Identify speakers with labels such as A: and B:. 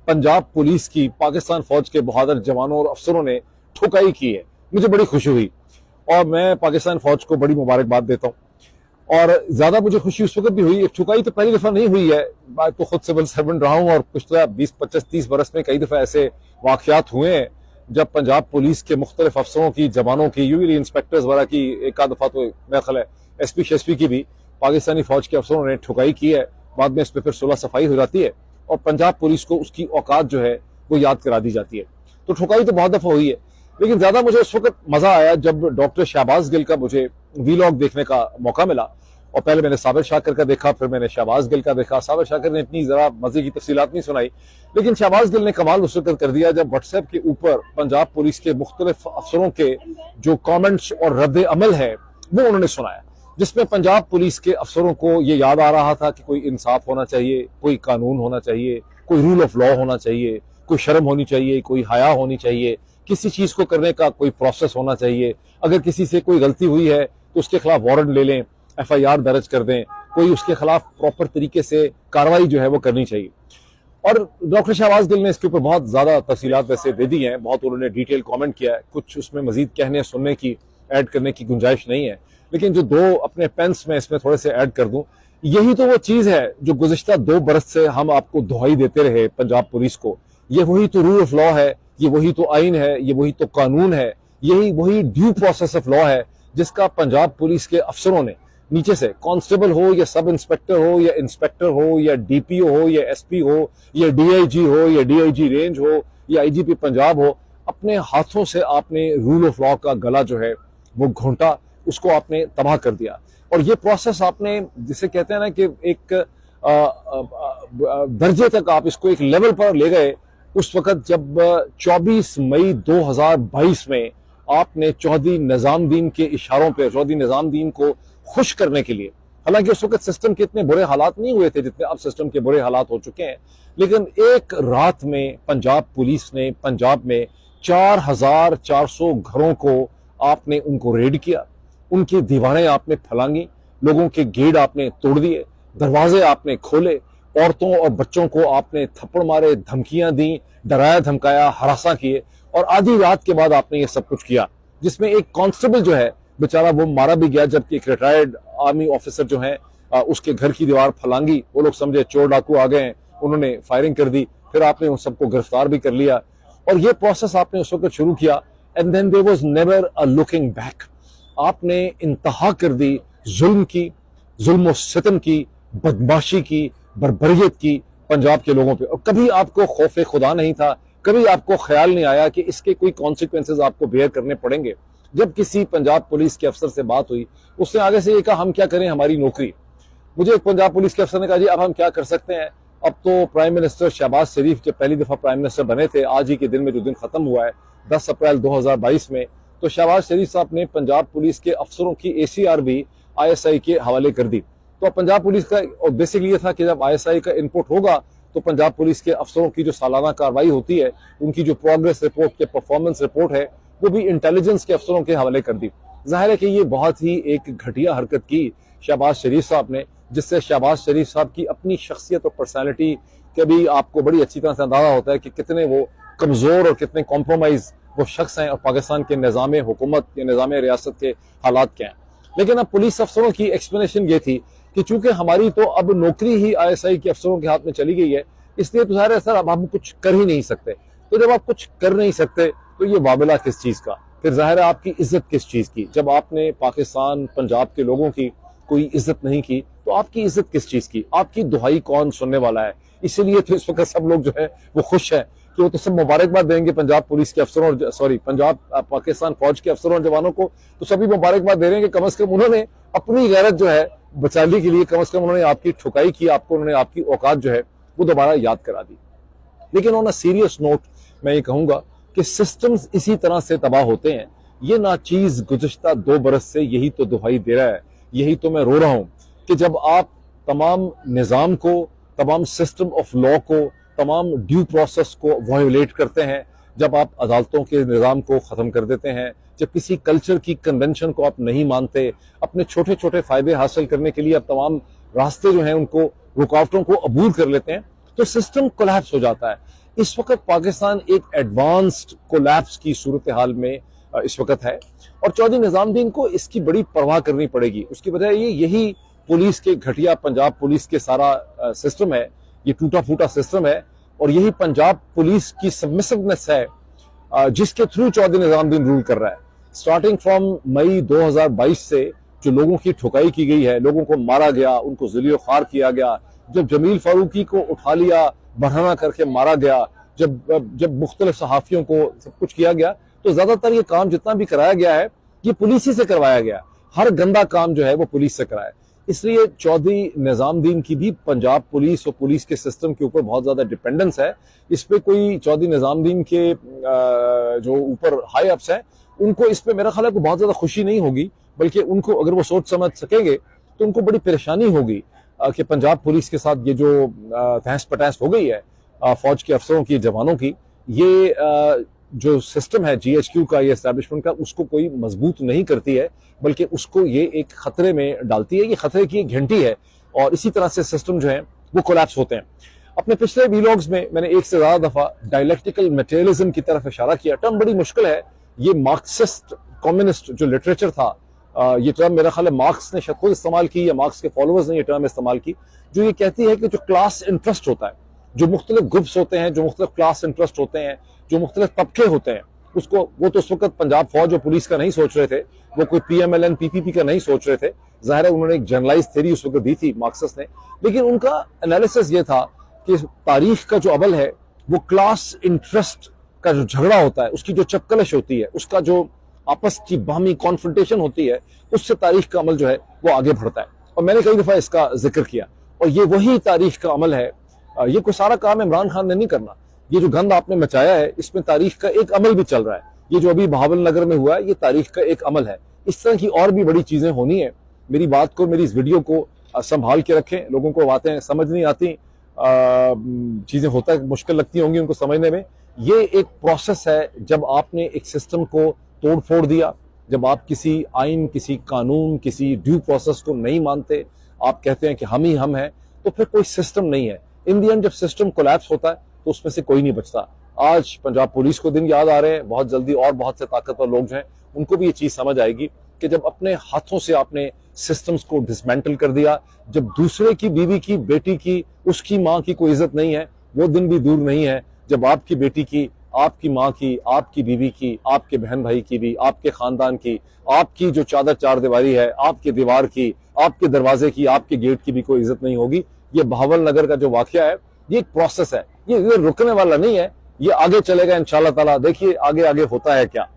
A: Punjab police की पाकिस्तान फौज के बहादुर जवानों और अफसरों ने ठुकाई की है। मुझे बड़ी खुशी हुई और मैं पाकिस्तान फौज को बड़ी मुबारकबाद देता हूँ। और ज्यादा मुझे खुशी उस वक्त भी हुई, ठुकाई तो पहली दफा नहीं हुई है, मैं तो खुद सिविल सर्वेंट रहा हूँ और पिछले 20-25-30 बरस में कई दफा ऐसे वाकयात हुए हैं जब पंजाब पुलिस के मुख्तलिफ अफसरों की, जवानों की, यूजली इंस्पेक्टर्स वगैरह की, एक आध दफा तो मेरा ख्याल है एसपी शेसपी की भी पाकिस्तानी फौज के अफसरों ने ठुकाई की है। बाद में इस पर फिर सुलह सफाई हो जाती है और पंजाब पुलिस को उसकी औकात जो है वो याद करा दी जाती है। तो ठुकाई तो बहुत दफा हुई है, लेकिन ज्यादा मुझे उस वक्त मजा आया जब डॉक्टर शहबाज गिल का मुझे वीलॉग देखने का मौका मिला। और पहले मैंने साबिर शाकिर का देखा, फिर मैंने शहबाज गिल का देखा। साबिर शाकिर ने इतनी जरा मजे की तफसीलात नहीं सुनाई, लेकिन शहबाज गिल ने कमाल उस वक्त कर दिया जब व्हाट्सएप के ऊपर पंजाब पुलिस के मुख्तलिफ अफसरों के जो कॉमेंट्स और रद्द अमल है वो उन्होंने सुनाया, जिसमें पंजाब पुलिस के अफसरों को ये याद आ रहा था कि कोई इंसाफ होना चाहिए, कोई कानून होना चाहिए, कोई रूल ऑफ लॉ होना चाहिए, कोई शर्म होनी चाहिए, कोई हया होनी चाहिए, किसी चीज को करने का कोई प्रोसेस होना चाहिए। अगर किसी से कोई गलती हुई है तो उसके खिलाफ वारंट ले लें, एफआईआर दर्ज कर दें, कोई उसके खिलाफ प्रॉपर तरीके से कार्रवाई जो है वो करनी चाहिए। और डॉक्टर शहबाज गिल ने इसके ऊपर बहुत ज्यादा तफसीलात वैसे दे दी हैं, बहुत उन्होंने डिटेल कमेंट किया है, कुछ उसमें मजीद कहने सुनने की, ऐड करने की गुंजाइश नहीं है, लेकिन जो दो अपने पेंस में इसमें थोड़े से ऐड कर दूं, यही तो वो चीज है जो गुज़िश्ता 2 बरस से हम आपको दुहाई देते रहे पंजाब पुलिस को। ये वही तो रूल ऑफ लॉ है, ये वही तो आइन है, ये वही तो कानून है, यही वही ड्यू प्रोसेस ऑफ लॉ है जिसका पंजाब पुलिस के अफसरों ने नीचे से, कांस्टेबल हो या सब इंस्पेक्टर हो या इंस्पेक्टर हो या डीपीओ हो या एसपी हो या डीआईजी हो या डीआईजी रेंज हो या आईजीपी पंजाब हो, अपने हाथों से आपने रूल ऑफ लॉ का गला जो है वो घोंटा, उसको आपने तबाह कर दिया। और ये प्रोसेस आपने, जिसे कहते हैं ना कि एक दर्जे तक आप इसको एक लेवल पर ले गए उस वक्त जब 24 मई 2022 में आपने चौधरी निजामुद्दीन के इशारों पर, चौधरी निजामुद्दीन को खुश करने के लिए, हालांकि उस वक्त सिस्टम के इतने बुरे हालात नहीं हुए थे जितने अब सिस्टम के बुरे हालात हो चुके हैं, लेकिन एक रात में पंजाब पुलिस ने पंजाब में 4400 घरों को आपने उनको रेड किया, उनकी दीवारें आपने फलांगी, लोगों के गेट आपने तोड़ दिए, दरवाजे आपने खोले, औरतों और बच्चों को आपने थप्पड़ मारे, धमकियां दी, डराया धमकाया, हरासा किए, और आधी रात के बाद आपने ये सब कुछ किया, जिसमें एक कांस्टेबल जो है बेचारा वो मारा भी गया, जबकि एक रिटायर्ड आर्मी ऑफिसर जो है उसके घर की दीवार फलांगी, वो लोग समझे चोर डाकू आ गए हैं, उन्होंने फायरिंग कर दी, फिर आपने उन सबको गिरफ्तार भी कर लिया। और ये प्रोसेस आपने उस वक्त शुरू किया, and then there was never a looking back. आपने इंतहा कर दी जुल्म की, जुल्म और सितम की, बदमाशी की, बर्बरियत की पंजाब के लोगों पे। और कभी आपको खौफ खुदा नहीं था, कभी आपको ख्याल नहीं आया कि इसके कोई कॉन्सिक्वेंसेज आपको बेयर करने पड़ेंगे। जब किसी पंजाब पुलिस के अफसर से बात हुई, उसने आगे से ये कहा हम क्या करें, हमारी नौकरी। मुझे एक पंजाब पुलिस के अफसर ने कहा जी अब हम क्या कर सकते हैं, अब तो प्राइम मिनिस्टर शहबाज शरीफ जब पहली दफा प्राइम मिनिस्टर बने थे, आज ही के दिन में जो दिन खत्म हुआ है 10 अप्रैल 2022 में, तो शहबाज शरीफ साहब ने पंजाब पुलिस के अफसरों की ACR भी ISI के हवाले कर दी। तो पंजाब पुलिस का बेसिकली ये था कि जब ISI का इनपुट होगा तो पंजाब पुलिस के अफसरों की जो सालाना कार्रवाई होती है, उनकी जो प्रोग्रेस रिपोर्ट के परफॉर्मेंस रिपोर्ट है, वो भी इंटेलिजेंस के अफसरों के हवाले कर दी। जाहिर है कि ये बहुत ही एक घटिया हरकत की शहबाज शरीफ साहब ने, जिससे शहबाज शरीफ साहब की अपनी शख्सियत और पर्सनैलिटी के भी आपको बड़ी अच्छी तरह से अंदाजा होता है कि कितने वो कमजोर और कितने कॉम्प्रोमाइज वो शख्स हैं और पाकिस्तान के निज़ाम हुकूमत या निज़ाम रियासत के हालात क्या हैं। लेकिन अब पुलिस अफसरों की एक्सप्लेनेशन ये थी कि चूंकि हमारी तो अब नौकरी ही ISI के अफसरों के हाथ में चली गई है, इसलिए तो ज़ाहिर है सर अब हम कुछ कर ही नहीं सकते। तो जब आप कुछ कर नहीं सकते तो ये वाबिला किस चीज़ का, फिर ज़ाहिर है आपकी इज्जत किस चीज़ की। जब आपने पाकिस्तान पंजाब के लोगों की कोई इज्जत नहीं की तो आपकी इज्जत किस चीज़ की, आपकी दुहाई कौन सुनने वाला है। इसीलिए तो इस वक्त सब लोग जो है वो खुश है कि वो तो सब मुबारकबाद देंगे पंजाब पुलिस के अफसरों, सॉरी पंजाब पाकिस्तान फौज के अफसरों और जवानों को, तो सभी मुबारकबाद दे रहे हैं कि कम से कम उन्होंने अपनी गैरत जो है बचाने के लिए कम से कम उन्होंने आपकी ठुकाई की, आपको उन्होंने आपकी औकात जो है वो दोबारा याद करा दी। लेकिन ऑन अ सीरियस नोट मैं ये कहूंगा कि सिस्टम्स इसी तरह से तबाह होते हैं। ये नाचीज गुज़िश्ता 2 बरस से यही तो दुहाई दे रहा है, यही तो मैं रो रहा हूं कि जब आप तमाम निज़ाम को, तमाम सिस्टम ऑफ लॉ को, तमाम ड्यू प्रोसेस को वायोलेट करते हैं, जब आप अदालतों के निज़ाम को ख़त्म कर देते हैं, जब किसी कल्चर की कन्वेंशन को आप नहीं मानते, अपने छोटे छोटे फ़ायदे हासिल करने के लिए आप तमाम रास्ते जो हैं उनको, रुकावटों को अबूर कर लेते हैं, तो सिस्टम कोलैप्स हो जाता है। इस वक्त पाकिस्तान एक एडवांस्ड कोलैप्स की सूरत हाल में इस वक्त है और चौधरी निजामुद्दीन को इसकी बड़ी परवाह करनी पड़ेगी। उसकी वजह यही पुलिस के घटिया पंजाब पुलिस के सारा सिस्टम है, ये टूटा फूटा सिस्टम है और यही पंजाब पुलिस की सबमिसिवनेस है जिसके थ्रू चौधरी निजामुद्दीन रूल कर रहा है। स्टार्टिंग फ्रॉम मई 2022 से जो लोगों की ठुकाई की गई है, लोगों को मारा गया, उनको ज़िलियो ख़ार किया गया, जब जमील फारूकी को उठा लिया बढ़ाना करके मारा गया, जब मुख्तलिफ सहाफ़ियों को सब कुछ किया गया, तो ज़्यादातर ये काम जितना भी कराया गया है ये पुलिस ही से करवाया गया। हर गंदा काम जो है वो पुलिस से कराया। इसलिए चौधरी निजामुद्दीन की भी पंजाब पुलिस और पुलिस के सिस्टम के ऊपर बहुत ज़्यादा डिपेंडेंस है। इस पर कोई चौधरी निजामुद्दीन के जो ऊपर हाई अप्स हैं उनको इस पर मेरा ख्याल है को बहुत ज़्यादा खुशी नहीं होगी, बल्कि उनको अगर वो सोच समझ सकेंगे तो उनको बड़ी परेशानी होगी कि पंजाब पुलिस के साथ ये जो तहस पटहस हो गई है फौज के अफसरों की, जवानों की, ये जो सिस्टम है GHQ का, ये एस्टैब्लिशमेंट का, उसको कोई मजबूत नहीं करती है, बल्कि उसको ये एक खतरे में डालती है। ये खतरे की एक घंटी है और इसी तरह से सिस्टम जो है वो कोलैप्स होते हैं। अपने पिछले वीलॉग्स में मैंने एक से ज्यादा दफा डायलेक्टिकल मटेरियलिज्म की तरफ इशारा किया। टर्म बड़ी मुश्किल है, ये मार्क्सिस्ट कम्युनिस्ट जो लिटरेचर था, ये टर्म मेरा ख्याल है मार्क्स ने शायद खुद इस्तेमाल की या मार्क्स के फॉलोअर्स ने ये टर्म इस्तेमाल की, जो ये कहती है कि जो क्लास इंटरेस्ट होता है, जो मुख्तलिफ ग्रुप्स होते हैं, जो मुख्तलिफ क्लास इंटरेस्ट होते हैं, जो मुख्तलिफ तबके होते हैं, उसको वो तो उस वक्त पंजाब फौज और पुलिस का नहीं सोच रहे थे, वो कोई PMLN PPP का नहीं सोच रहे थे। जाहिर है उन्होंने एक जनरलाइज थ्योरी उस वक्त दी थी मार्क्सिस्ट ने, लेकिन उनका एनालिसिस ये था कि तारीख का जो अमल है वो क्लास इंटरेस्ट का जो झगड़ा होता है, उसकी जो चपकलश होती है, उसका जो आपस की बाहमी कॉन्फ्रंटेशन होती है, उससे तारीख का अमल जो है वो आगे बढ़ता है। और मैंने कई दफा इसका जिक्र किया और ये वही तारीख का अमल है। ये कोई सारा काम इमरान खान ने नहीं करना। ये जो गंद आपने मचाया है इसमें तारीख का एक अमल भी चल रहा है। ये जो अभी बहावल नगर में हुआ है ये तारीख का एक अमल है। इस तरह की और भी बड़ी चीजें होनी है। मेरी बात को, मेरी इस वीडियो को संभाल के रखें। लोगों को बातें समझ नहीं आती, चीजें होता है मुश्किल लगती होंगी उनको समझने में। ये एक प्रोसेस है, जब आपने एक सिस्टम को तोड़ फोड़ दिया, जब आप किसी आइन, किसी कानून, किसी ड्यू प्रोसेस को नहीं मानते, आप कहते हैं कि हम ही हम हैं, तो फिर कोई सिस्टम नहीं है। इन दी एंड जब सिस्टम कोलैप्स होता है तो उसमें से कोई नहीं बचता। आज पंजाब पुलिस को दिन याद आ रहे हैं, बहुत जल्दी और बहुत से ताकतवर लोग जो हैं उनको भी ये चीज समझ आएगी कि जब अपने हाथों से आपने सिस्टम्स को डिसमेंटल कर दिया, जब दूसरे की बीवी की, बेटी की, उसकी माँ की कोई इज्जत नहीं है, वो दिन भी दूर नहीं है जब आपकी बेटी की, आपकी माँ की, आपकी बीवी की, आपके बहन भाई की भी, आपके खानदान की, आपकी जो चादर चार दीवारी है, आपके दीवार की, आपके दरवाजे की, आपके गेट की भी कोई इज्जत नहीं होगी। ये बहावल नगर का जो वाकया है ये एक प्रोसेस है, ये रुकने वाला नहीं है, ये आगे चलेगा इंशाल्लाह ताला। देखिए आगे आगे होता है क्या।